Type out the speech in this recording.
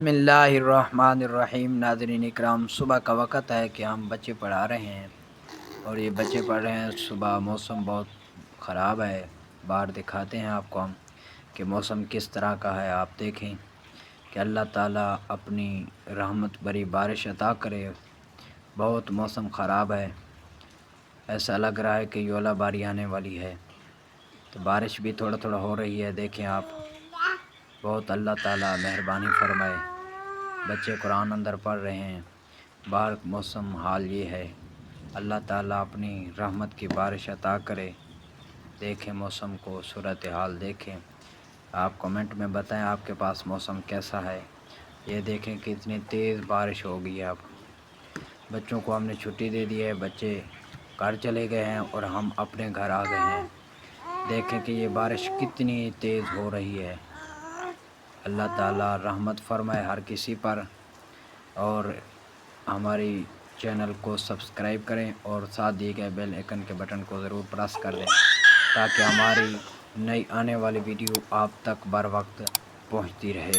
بسم اللہ الرحمن الرحیم۔ ناظرین اکرام، صبح کا وقت ہے کہ ہم بچے پڑھا رہے ہیں اور یہ بچے پڑھ رہے ہیں۔ صبح موسم بہت خراب ہے، باہر دکھاتے ہیں آپ کو ہم کہ موسم کس طرح کا ہے۔ آپ دیکھیں کہ اللہ تعالیٰ اپنی رحمت بری بارش عطا کرے۔ بہت موسم خراب ہے، ایسا لگ رہا ہے کہ اولا باری آنے والی ہے، تو بارش بھی تھوڑا تھوڑا ہو رہی ہے۔ دیکھیں آپ، بہت اللہ تعالیٰ مہربانی فرمائے۔ بچے قرآن اندر پڑھ رہے ہیں، باہر موسم حال یہ ہے۔ اللہ تعالیٰ اپنی رحمت کی بارش عطا کرے۔ دیکھیں موسم کو، صورتحال دیکھیں۔ آپ کمنٹ میں بتائیں آپ کے پاس موسم کیسا ہے۔ یہ دیکھیں کہ اتنی تیز بارش ہو گئی ہے۔ اب بچوں کو ہم نے چھٹی دے دی ہے، بچے گھر چلے گئے ہیں اور ہم اپنے گھر آ گئے ہیں۔ دیکھیں کہ یہ بارش کتنی تیز ہو رہی ہے۔ اللہ تعالیٰ رحمت فرمائے ہر کسی پر، اور ہماری چینل کو سبسکرائب کریں اور ساتھ دیے گئے بیل آئیکن کے بٹن کو ضرور پریس کر دیں تاکہ ہماری نئی آنے والی ویڈیو آپ تک بر وقت پہنچتی رہے۔